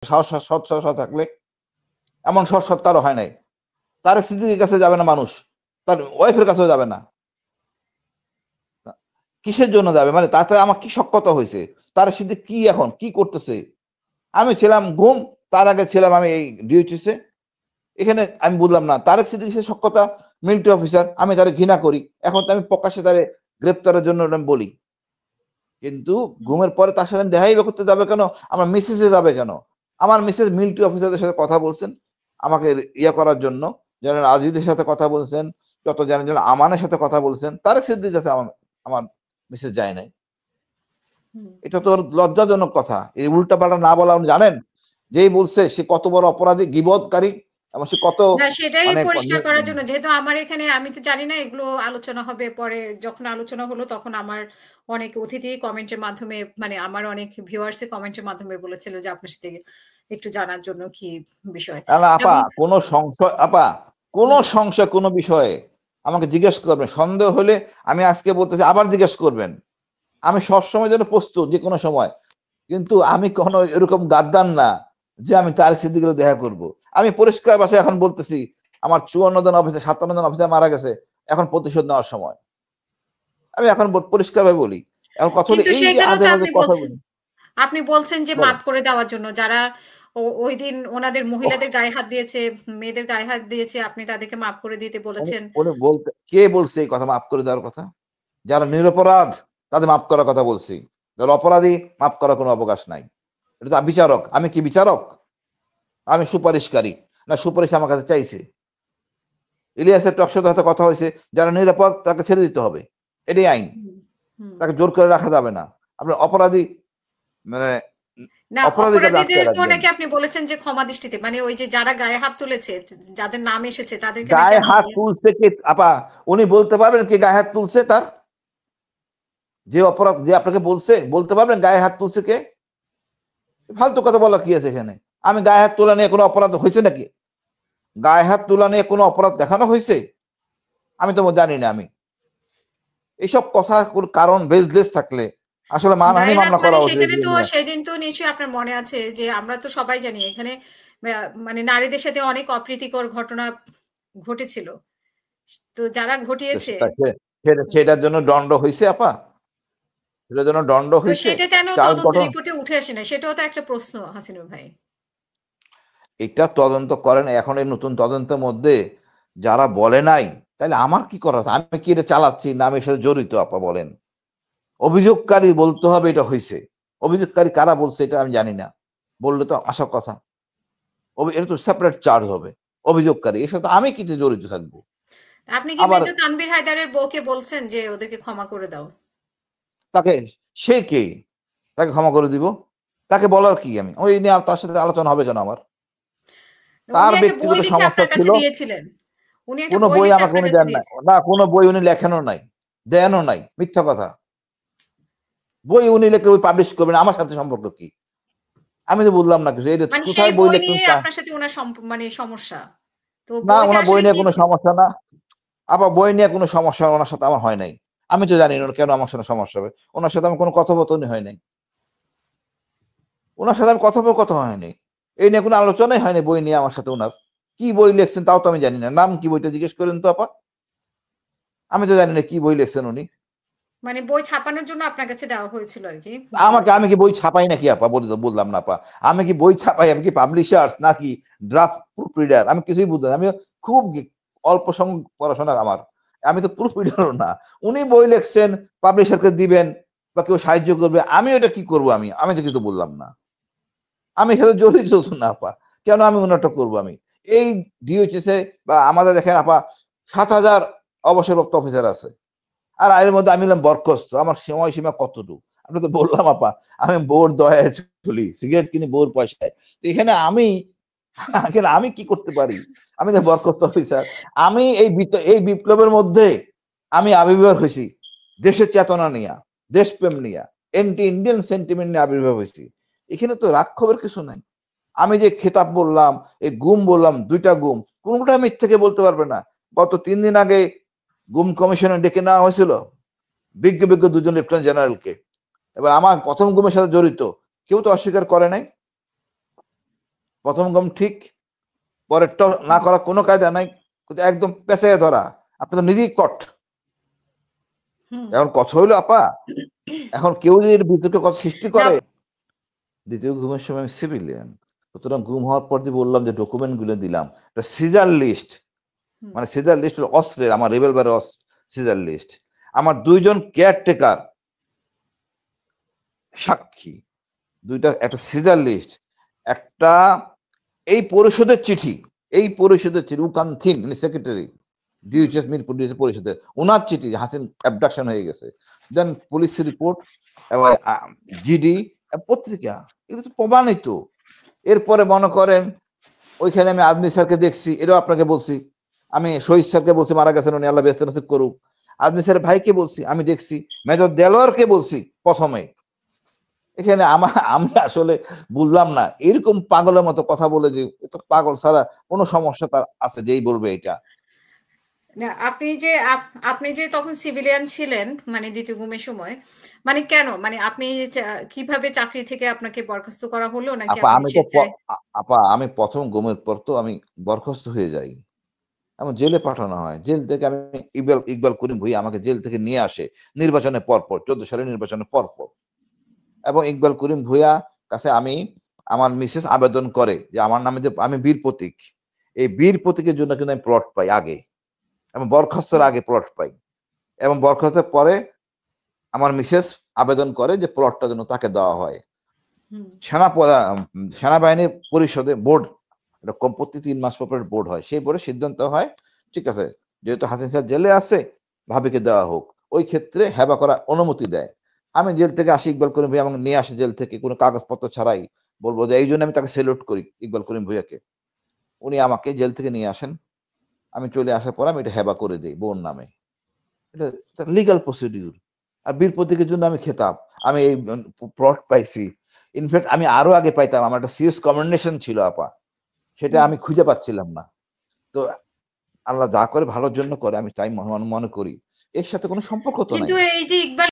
সৎ থাকলে, এমন সৎ তারও হয় নাই। তারেক সিদ্দিকীর কাছে যাবে না মানুষ, তার ওয়াইফের কাছেও যাবে না। কিসের জন্য যাবে? মানে তাতে আমার কি সক্ষতা হয়েছে? তারেক সিদ্দিক কি এখন কি করতেছে? আমি ছিলাম গুম, তার আগে ছিলাম আমি এই ডিউটিসে। এখানে আমি বুঝলাম না তারেক সিদ্দিকী সে সক্ষতা, মিলিটারি অফিসার, আমি তারে ঘৃণা করি। এখন তো আমি প্রকাশ্যে তারে গ্রেপ্তারের জন্য আমি বলি। কিন্তু ঘুমের পরে তার সাথে দেখাই করতে যাবে কেন? আমার মিসেসে যাবে কেন? আমার মিসেস মিলিটারি অফিসারদের সাথে কথা বলছেন আমাকে ইয়ে করার জন্য। জেনারেল আজিজের সাথে কথা বলছেন, যত জেনারেল আমানের সাথে কথা বলছেন। তারেক সিদ্দিকীর কাছে আমার মিসেস যায় নাই। এটা তো লজ্জাজনক কথা। এই উল্টাপাল্টা না বলা উনি জানেন? যেই বলছে সে কত বড় অপরাধী, গীবতকারী এবং সে কত না সেটাই মানে পরিষ্কার করার জন্য যেহেতু আমার এখানে আমি তো জানি না এগুলো আলোচনা হবে পরে যখন আলোচনা হলো তখন আমার অনেক অতিথি কমেন্টের মাধ্যমে মানে আমার অনেক ভিউয়ার্স কমেন্টের মাধ্যমে বলেছিল যে আপনার সাথে একটু জানার জন্য কি বিষয় আপা এবং কোন সংশয় আপা কোন সংশয় কোন বিষয়ে আমাকে জিজ্ঞেস করবেন। সন্দেহ হলে আমি আজকে বলতেছি আবার জিজ্ঞেস করবেন। আমি সবসময় জন্য প্রস্তুত যে কোনো সময়। কিন্তু আমি কখনো এরকম গাদ্দার না যে আমি তার সিদ্দিকীর দেখা করব। আমি পরিষ্কার ভাষায় এখন বলতেছি আমার 54 জন অফিসার 57 জন অফিসার মারা গেছে, এখন প্রতিশোধ নেওয়ার সময়। আমি এখন পরিষ্কারভাবে বলি। এখন কথা হলো কিন্তু এই যে সেখানেও আজে তো বাজে আপনি কথা বলছেন বলি আপনি বলছেন যে বলেন। মাফ করে দেওয়ার জন্য যারা ওইদিন ওনাদের ওহ, মহিলাদের গায়ে হাত দিয়েছে, মেয়েদের গায়ে হাত দিয়েছে আপনি তাদেরকে মাফ করে দিতে বলেছেন। উনি বলতে কে বলছে এই কথা মাফ করে দেওয়ার কথা? যারা নিরপরাধ তাদের মাফ করার কথা বলছি। যারা অপরাধী মাফ করার কোনো অবকাশ নাই। এটা তো বিচারক। আমি কি বিচারক? আমি সুপারিশকারী। না সুপারিশ আমার কাছে চাইছে। ইলিয়াসের টকশোতে হয়তো কথা হয়েছে যারা নিরাপদ তাকে ছেড়ে দিতে হবে। এটাই আইন। হুম, হুম। তাকে জোর করে রাখা যাবে না। আপনার অপরাধী মানে না অপরাধীকে আপনি আটকে অপরাধীদেরকেও রাখবেন। নাকি আপনি বলেছেন যে ক্ষমা দৃষ্টিতে মানে ওই যে যারা গায়ে হাত তুলেছে, যাদের নাম এসেছে তাদেরকে নাকি গায়ে আপনি হাত বলেছেন তুলছে কে আপা? উনি বলতে পারবেন কে গায়ে হাত তুলছে তার? যে অপরাধ যে আপনাকে বলছে বলতে পারবেন গায়ে হাত তুলছে কে? ফালতু কথা বলা কি আছে এখানে? আমি গায়ে হাত তোলা নিয়ে কোনো অপরাধ হয়েছে নাকি? গায়ে হাত তোলা নিয়ে কোনো অপরাধ দেখানো হয়েছে? আমি তো জানি না আমি। এইসব কথার কোন কারণ বেসলেস থাকলে আসলে মানহানি গায়ে হাত মামলা মানে করা উচিত সেখানে এগুলো তো নিয়ে। সেদিন তো নিশ্চয়ই আপনার মনে আছে যে আমরা তো সবাই জানি এখানে মানে নারীদের সাথে অনেক অপ্রীতিকর ঘটনা ঘটেছিল। তো যারা ঘটিয়েছে সেটার জন্য দণ্ড হইছে আপা? সেটার জন্য দণ্ড তো হইছে? সেটা কেন চার্জ তদন্ত গঠন রিপোর্টে উঠে আসে না? সেটাও তো একটা প্রশ্ন হাসিনুর ভাই। এটা তদন্ত করেন এখন এই নতুন তদন্তের মধ্যে যারা বলে নাই, তাহলে আমার কি করা? আমি কি এটা চালাচ্ছি না আমি এর সাথে জড়িত আপা বলেন? অভিযোগকারী বলতে হবে এটা হইছে। অভিযোগকারী কারা বলছে এটা আমি জানি না। বললে তো আসার কথা। এটা তো সেপারেট চার্জ হবে। অভিযোগকারী। এর সাথে আমি কি জড়িত থাকবো? আপনি কি আবার মেজর তানভীর হায়দারের বউকে বলছেন যে ওদেরকে ক্ষমা করে দাও? তাকে সে কে? তাকে ক্ষমা করে দিব? তাকে বলার কি আমি? ওই নিয়ে আর তার সাথে আলোচনা হবে কেন আমার? উনি তার একটা বই ব্যক্তিগত লিখে সমস্যা আপনার কাছে ছিল। দিয়েছিলেন। উনি একটা কোন বই বই লিখে আমাকে আপনার উনি কাছে দেন নাই। দিয়েছেন। না কোন বই উনি লেখেনও নাই। দেনও নাই। মিথ্যা কথা। বই উনি লিখে ওই পাবলিশ করবেন। আমার সাথে সম্পর্ক কি? আমি তো বুঝলাম না কিছু। এই মানে সেই কোথায় বই বই লিখতেন নিয়ে আপনার সাথে উনার মানে সমস্যা। তো না বইতে ওনার বই আসলে নিয়ে কি কোনো ছিল? সমস্যা না। আবার বই নিয়ে কোনো সমস্যা ওনার সাথে আমার হয় নাই। আমি তো জানি না কেন আমার সাথে সমস্যা হবে। উনার সাথে আমার কোনো কথোপকথনই হয় নাই। উনার সাথে আমি কথোপকথন হয়নি। এই নিয়ে কোনো আলোচনাই হয়নি বই নিয়ে আমার সাথে উনার। কি বই লিখছেন তাও তো আমি জানি না। নাম কি বইটা জিজ্ঞেস করেন তো আপা? আমি তো জানি না কি বই লিখছেন উনি। মানে বই ছাপানোর জন্য আপনার কাছে দেওয়া হয়েছিল আরকি আমি বইটা। কি বই ছাপাই নাকি আপা? বললাম না আপা। আমি কি বই ছাপাই? আমি কি পাবলিশার্স নাকি ড্রাফট প্রুফ রিডার? আমি কিছুই বুঝলাম না। আমি খুব অল্প সংখ্যক পড়াশোনা আমার। আমি তো প্রুফ রিডারও না। উনি বই লিখছেন, পাবলিশারকে দিবেন বা কেউ সাহায্য করবে। আমি ওটা কি করব আমি? আমি তো কিছু বললাম না। আমি এখানে জড়িত তো না আপা। কেন আমি উনারটা করব আমি? এই ডিওএইচএস এ বা আমাদের দেখেন আপা ৭,০০০ অবসরপ্রাপ্ত অফিসার আছে। আর এর মধ্যে আমি হলাম বরখাস্ত। আমার সময়সীমা কতটুকু? আমি তো বললাম আপা, আমি বউর দয়ায় চলি। সিগারেট কিনি বউর পয়সায়। তো এখানে আমি কি করতে পারি? আমি তো বরখাস্ত অফিসার। আমি এই বিপ্লবের মধ্যে আমি আবির্ভাব হইছি দেশের চেতনা নিয়া, দেশপ্রেম নিয়া, এন্টি ইন্ডিয়ান সেন্টিমেন্ট নিয়ে আবির্ভাব হইছি। এখানে তো রাগ ক্ষোভের কিছু নাই। আমি যে খেতাব বললাম, এই গুম বললাম ২ টা গুম, কোনটা মিথ্যাকে বলতে পারবে না। গত ৩ দিন আগে গুম কমিশনে ডেকে নেওয়া হয়েছিল বিজ্ঞ ২ জন লেফটেন্যান্ট জেনারেলকে। এবার আমার ১ম গুমের সাথে জড়িত। কেউ তো অস্বীকার করে নাই। প্রথম গম ঠিক, পরেরটা না করা কোনো কায়দা নাই, কিন্তু একদম পেঁচাইয়া ধরা। আপনি তো নিজেই কট। এখন কথা হইলো আপা, এখন কেউ যদি এর বিতর্ক কথা সৃষ্টি করে, দ্বিতীয় ঘুমের সময় আমি সিভিলিয়ান, সুতরাং ঘুম হওয়ার পর যে বললাম যে ডকুমেন্ট গুলো দিলাম, এটা সিজার লিস্ট, মানে সিজার লিস্ট হলো অস্ত্রের, আমার রেবেল বারে সিজার লিস্ট, আমার 2 জন কেয়ারটেকার সাক্ষী, দুইটা, একটা সিজার লিস্ট, একটা এই পরিষদের চিঠি, এই পরিষদের চিঠি, উকান্থিন সেক্রেটারি ডিউএইচএস মিরপুর পরিষদের, ওনার চিঠি হাসিন অ্যাবডাকশন হয়ে গেছে, দেন পুলিশ রিপোর্ট এবং জিডি পত্রিকা, এগুলো তো প্রমাণিত। এরপরে মনে করেন ওইখানে আমি আদমি স্যারকে দেখছি, এটাও আপনাকে বলছি, আমি শহীদ স্যারকে বলছি, মারা গেছেন উনি, আল্লাহ বেহেশত নসিব করুক। আদমি স্যারের ভাইকে বলছি, আমি দেখছি, মেজর দেলোয়ারকে বলছি প্রথমে। এখানে আমি আসলে বুঝলাম না, এরকম পাগলের মতো কথা বলে যে, তো পাগল ছাড়া কোনো সমস্যা তার আছে যেই বলবে এটা। না, আপনি যে তখন সিভিলিয়ান ছিলেন, মানে দ্বিতীয় গুমের সময়, মানে কেন? মানে আপনি কিভাবে চাকরি থেকে আপনাকে বরখাস্ত করা হলো? নাকি আপা আপনি আমি তো স্বেচ্ছায়? আপা আমি প্রথম গুমের পর তো আমি বরখাস্ত হয়ে যাই, আমার জেলে পাঠানো হয়। জেল থেকে আমি ইকবাল করিম ভুঁইয়া আমাকে জেল থেকে নিয়ে আসে নির্বাচনের পরপর, 14 সালের নির্বাচনের পরপর। এবং ইকবাল করিম ভুঁইয়া কাছে আমার মিসেস আবেদন করে যে আমার নামে যে আমি বীর প্রতীক, এই বীর প্রতীকের জন্য কিন্তু আমি প্লট পাই আগে, এবং বরখাস্তের আগে প্লট পাই, এবং বরখাস্তের পরে আমার মিসেস আবেদন করে যে প্লটটা যেন তাকে দেওয়া হয়। সেনাবাহিনী পরিষদে বোর্ড, এটা প্রতি 3 মাস পর বোর্ড হয়, সেই বোর্ডে সিদ্ধান্ত হয়, ঠিক আছে, যেহেতু হাসিন স্যার জেলে আছে, ভাবিকে দেওয়া হোক। ওই ক্ষেত্রে হেবা করার অনুমতি দেয়। আমি জেল থেকে আসি, ইকবাল করিম ভুঁইয়া আমাকে নিয়ে আসে জেল থেকে কোনো কাগজপত্র ছাড়াই, বলবো যে এই জন্য আমি তাকে সেলুট করি ইকবাল করিম ভুঁইয়াকে। উনি আমাকে জেল থেকে নিয়ে আসেন, আমি চলে আসার পর আমি এটা হেবা করে দিই বোন নামে। এটা লিগাল প্রসিডিউর। আর বীর প্রতীকের জন্য আমি খেতাব, আমি এই প্লট পাইছি। ইনফ্যাক্ট আমি আরো আগে পাইতাম, আমার একটা সিএস কমেন্ডেশন ছিল আপা, সেটা আমি খুঁজে পাচ্ছিলাম না। তো আল্লাহ যা করে ভালোর জন্য করে, আমি তাই মনে করি, এর সাথে কোনো সম্পর্ক তো নাই। কিন্তু এই যে ইকবাল